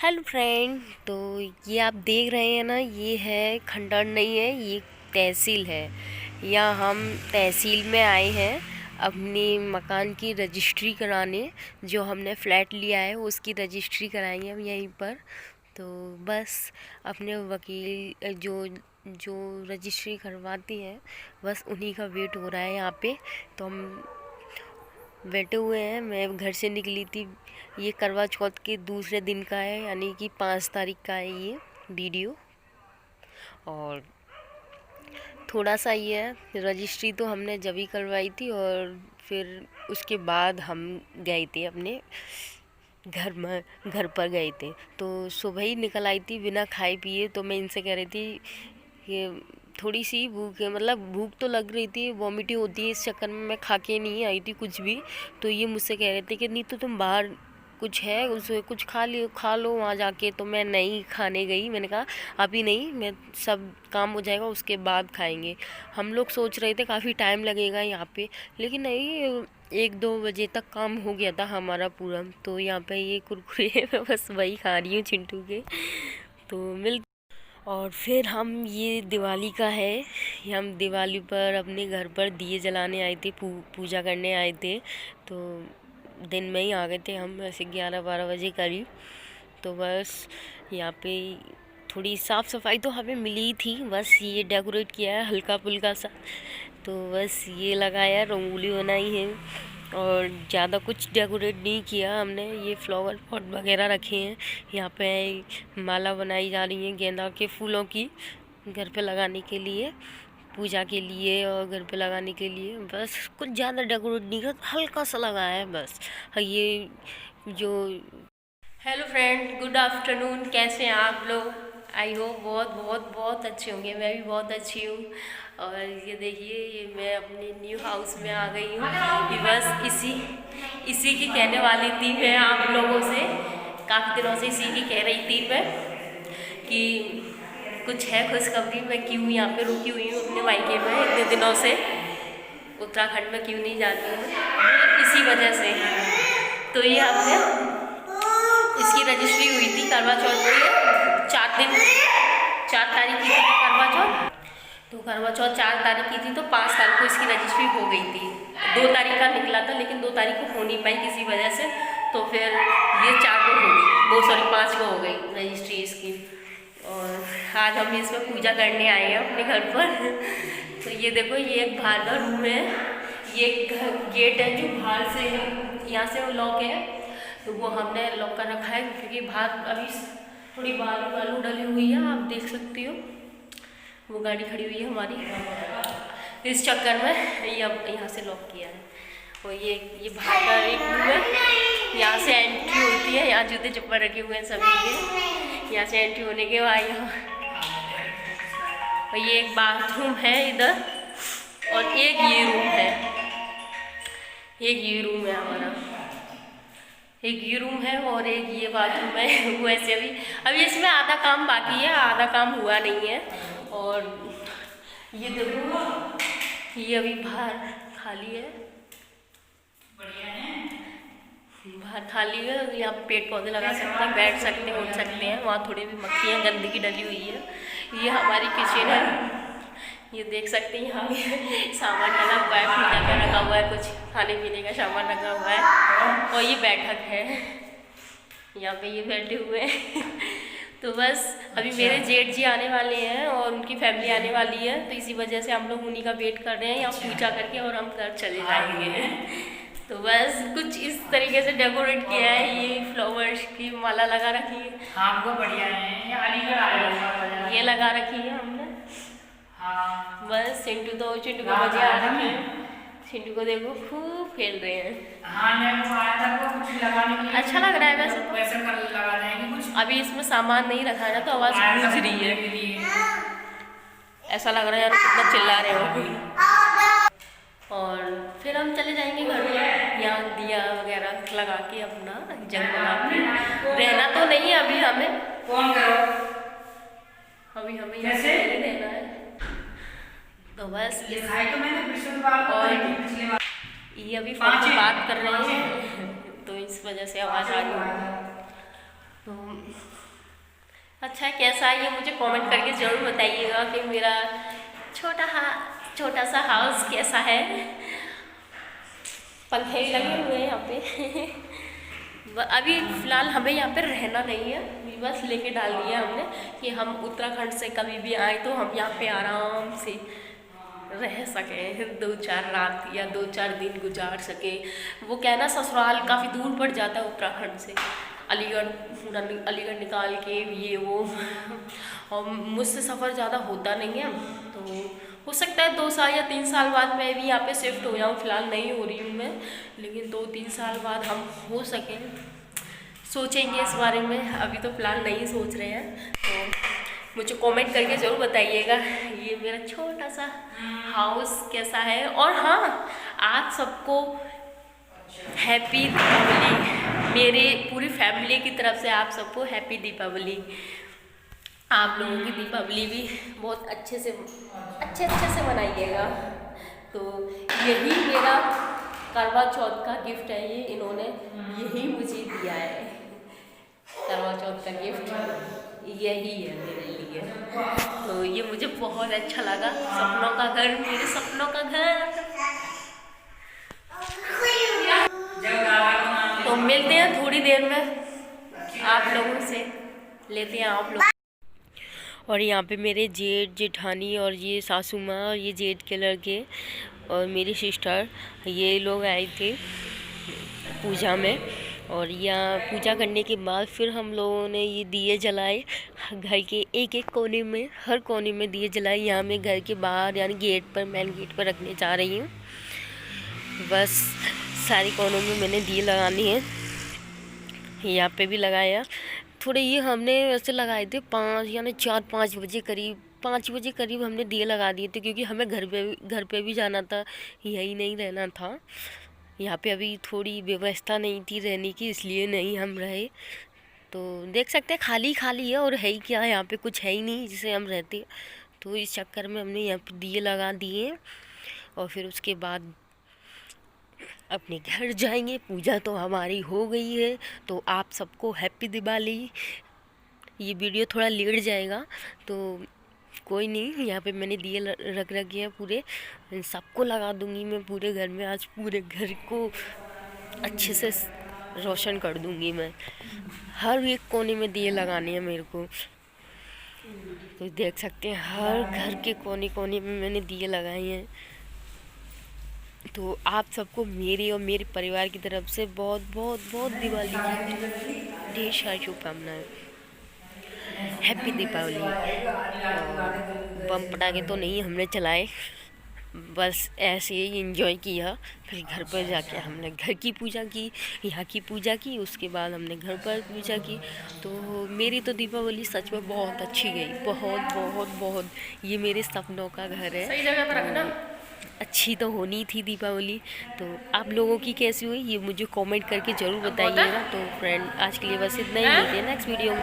Hello friend. तो ये आप देख रहे हैं ना, ये है खंडर नहीं है, ये तहसील है। यहाँ हम तहसील में आए हैं अपनी मकान की रजिस्ट्री कराने। जो हमने फ्लैट लिया है उसकी रजिस्ट्री कराएंगे हम यहीं पर। तो बस अपने वकील जो जो रजिस्ट्री करवाती हैं, बस उन्हीं का वेट हो रहा है यहाँ पे। तो हम बैठे हुए हैं। मैं घर से निकली थी, ये करवा चौथ के दूसरे दिन का है, यानी कि 5 तारीख का है ये वीडियो। और थोड़ा सा ये है, रजिस्ट्री तो हमने जब ही करवाई थी और फिर उसके बाद हम गए थे अपने घर पर गए थे। तो सुबह ही निकल आई थी बिना खाए पिए। तो मैं इनसे कह रही थी कि थोड़ी सी भूख है, मतलब भूख तो लग रही थी, वॉमिटिंग होती है, इस चक्कर में मैं खा के नहीं आई थी कुछ भी। तो ये मुझसे कह रहे थे कि नहीं तो तुम बाहर कुछ है उसे कुछ खा लो वहाँ जाके। तो मैं नहीं खाने गई, मैंने कहा अभी नहीं, मैं सब काम हो जाएगा उसके बाद खाएंगे। हम लोग सोच रहे थे काफ़ी टाइम लगेगा यहाँ पे, लेकिन नहीं, 1-2 बजे तक काम हो गया था हमारा पूरा। तो यहाँ पे ये कुरकुरे मैं बस वही खा रही हूँ चिंटू के। तो मिल और फिर हम ये दिवाली का है, ये हम दिवाली पर अपने घर पर दिए जलाने आए थे, पूजा करने आए थे। तो दिन में ही आ गए थे हम, ऐसे 11-12 बजे करीब। तो बस यहाँ पे थोड़ी साफ़ सफाई तो हमें मिली थी, बस ये डेकोरेट किया है हल्का फुल्का सा। तो बस ये लगाया, रंगोली बनाई है और ज़्यादा कुछ डेकोरेट नहीं किया हमने। ये फ्लावर पॉट वगैरह रखे हैं, यहाँ पे माला बनाई जा रही है गेंदा के फूलों की, घर पे लगाने के लिए, पूजा के लिए और घर पे लगाने के लिए। बस कुछ ज़्यादा डेकोरेट नहीं कर, हल्का सा लगाया है बस। ये जो हेलो फ्रेंड, गुड आफ्टरनून, कैसे हैं आप लोग? आई होप बहुत बहुत बहुत अच्छे होंगे। मैं भी बहुत अच्छी हूँ। और ये देखिए, ये मैं अपने न्यू हाउस में आ गई हूँ। कि बस इसी की कहने वाली थी मैं आप लोगों से, काफ़ी दिनों से इसी की कह रही थी मैं कि कुछ है खुशखबरी। मैं क्यों यहाँ पे रुकी हुई हूँ अपने मायके में इतने दिनों से, उत्तराखंड में क्यों नहीं जाती हूँ, इसी वजह से। तो ये हमने इसकी रजिस्ट्री हुई थी करवा चौथ के 4 तारीख की थी करवा चौथ। तो करवा चौथ 4 तारीख की थी, तो 5 तारीख को इसकी रजिस्ट्री हो गई थी। 2 तारीख का निकला था, लेकिन 2 तारीख को हो नहीं पाई किसी वजह से। तो फिर ये 4 को हो गई, 5 को हो गई रजिस्ट्री इसकी। और आज हम इसमें पूजा करने आए हैं अपने घर पर। तो ये देखो, ये एक बाहर का रूम है, ये गेट है जो बाहर से, यहाँ से लॉक है। तो वो हमने लॉक कर रखा है, क्योंकि बाहर अभी थोड़ी बालू डली हुई है, आप देख सकती हो, वो गाड़ी खड़ी हुई है हमारी, इस चक्कर में ये अब यहाँ से लॉक किया है। और ये बाहर का एक रूम है, यहाँ से एंट्री होती है, यहाँ जूते चप्पल रखे हुए हैं सभी के। यहाँ से एंट्री होने के बाद यहाँ, और ये एक बाथरूम है इधर, और एक ये रूम है, एक ये रूम है हमारा, एक ये रूम है और एक ये बाथरूम है। वैसे अभी इसमें आधा काम बाकी है, आधा काम हुआ नहीं है। और ये देखो, ये अभी बाहर खाली है, बाहर खाली है। यहाँ पेड़ पौधे लगा सकते हैं, बैठ सकते हैं, उठ सकते हैं। वहाँ थोड़ी भी मक्खियाँ गंदगी डली हुई है। ये हमारी किचन है, ये देख सकते हैं। यहाँ भी सामान डला हुआ है, पूजा का रखा हुआ है, कुछ खाने पीने का सामान रखा हुआ है। और ये बैठक है, यहाँ पे ये बैठे हुए हैं। तो बस अभी मेरे जेठ जी आने वाले हैं और उनकी फैमिली आने वाली है, तो इसी वजह से हम लोग उन्हीं का वेट कर रहे हैं, यहाँ पूजा करके और हम घर चले जाएंगे। तो बस कुछ इस तरीके से डेकोरेट किया है, ये फ्लावर्स की माला लगा रखी है। आपको बढ़िया है, ये अलीगढ़ आया ये लगा रखी है हमने। हाँ। बस चिंटू को मजे आ रहे हैं, चिंटू को देखो खूब खेल रहे हैं। हाँ, मैं वो आया था, वो कुछ लगाने के लिए अच्छा लग रहा है वैसे तो। वैसे लगा देंगे कुछ। अभी इसमें सामान नहीं रखा है ना, तो आवाज़ गूंज रही है, ऐसा लग रहा है यार कितना चिल्ला रहे हो। और फिर हम चले जाएंगे घर में, यहाँ दिया वगैरह लगा के अपना जगमगा के। रहना तो नहीं है अभी हमें, फोन करो, अभी हमें यहाँ से नहीं रहना है। तो बस ये खाई तो मैंने पिछले बार, और पिछले बार ये अभी फोन पे बात कर रहे हैं, तो इस वजह से आवाज़ आ रही है। तो अच्छा कैसा है ये मुझे कमेंट करके ज़रूर बताइएगा कि मेरा छोटा सा हाउस कैसा है। पंखे भी लगे हुए हैं यहाँ पे। अभी फ़िलहाल हमें यहाँ पे रहना नहीं है, अभी बस लेके डाल दिया हमने कि हम उत्तराखंड से कभी भी आए तो हम यहाँ पे आराम से रह सके, 2-4 रात या 2-4 दिन गुजार सके। वो क्या है ना, ससुराल काफ़ी दूर पड़ जाता है उत्तराखंड से, अलीगढ़ निकाल के ये वो, और मुझसे सफ़र ज़्यादा होता नहीं है। तो हो सकता है 2 साल या 3 साल बाद मैं भी यहाँ पे शिफ्ट हो जाऊँ, फिलहाल नहीं हो रही हूँ मैं, लेकिन 2-3 साल बाद हम हो सकें सोचेंगे इस बारे में, अभी तो फ़िलहाल नहीं सोच रहे हैं। तो मुझे कमेंट करके ज़रूर बताइएगा ये मेरा छोटा सा हाउस कैसा है। और हाँ, आप सबको हैप्पी दीपावली, मेरे पूरी फैमिली की तरफ से आप सबको हैप्पी दीपावली। आप लोगों की दीपावली भी बहुत अच्छे से मनाइएगा। तो यही मेरा करवा चौथ का गिफ्ट है, ये इन्होंने यही मुझे दिया है, करवा चौथ का गिफ्ट यही है मेरे लिए। तो ये मुझे बहुत अच्छा लगा, सपनों का घर, मेरे सपनों का घर। तो मिलते हैं थोड़ी देर में आप लोगों से, लेते हैं आप लोग। और यहाँ पे मेरे जेठ जेठानी और ये सासू माँ और ये जेठ के लड़के और मेरी सिस्टर, ये लोग आए थे पूजा में। और यहाँ पूजा करने के बाद फिर हम लोगों ने ये दिए जलाए घर के एक कोने में, हर कोने में दिए जलाए। यहाँ मैं घर के बाहर यानी गेट पर, मेन गेट पर रखने जा रही हूँ। बस सारे कोनों में मैंने दिए लगाने हैं, यहाँ पे भी लगाया। थोड़े ये हमने वैसे लगाए थे 4-5 बजे करीब, 5 बजे करीब हमने दिए लगा दिए थे, क्योंकि हमें घर पे भी जाना था, यही नहीं रहना था। यहाँ पे अभी थोड़ी व्यवस्था नहीं थी रहने की, इसलिए नहीं हम रहे। तो देख सकते हैं खाली खाली है, और है ही क्या, यहाँ पे कुछ है ही नहीं जिसे हम रहते। तो इस चक्कर में हमने यहाँ पे दिए लगा दिए और फिर उसके बाद अपने घर जाएंगे। पूजा तो हमारी हो गई है। तो आप सबको हैप्पी दिवाली। ये वीडियो थोड़ा लेट जाएगा तो कोई नहीं, यहाँ पे मैंने दिए रख रखे हैं पूरे, सबको लगा दूंगी मैं पूरे घर में। आज पूरे घर को अच्छे से रोशन कर दूंगी मैं, हर एक कोने में दिए लगाने हैं मेरे को। तो देख सकते हैं हर घर के कोने कोने में मैंने दिए लगाए हैं। तो आप सबको मेरी और मेरे परिवार की तरफ से बहुत बहुत बहुत दिवाली की ढेर सारी शुभकामनाएं। हैप्पी दीपावली। बम पटाखे तो नहीं हमने चलाए, बस ऐसे ही एंजॉय किया। फिर घर पर जाके हमने घर की पूजा की, यहाँ की पूजा की, उसके बाद हमने घर पर पूजा की। तो मेरी तो दीपावली सच में बहुत अच्छी गई, बहुत बहुत बहुत। ये मेरे सपनों का घर है, सही जगह पर रखना। अच्छी तो होनी थी दीपावली। तो आप लोगों की कैसी हुई ये मुझे कमेंट करके ज़रूर बताइएगा। तो फ्रेंड आज के लिए बस इतना ही, मिलते हैं नेक्स्ट वीडियो में।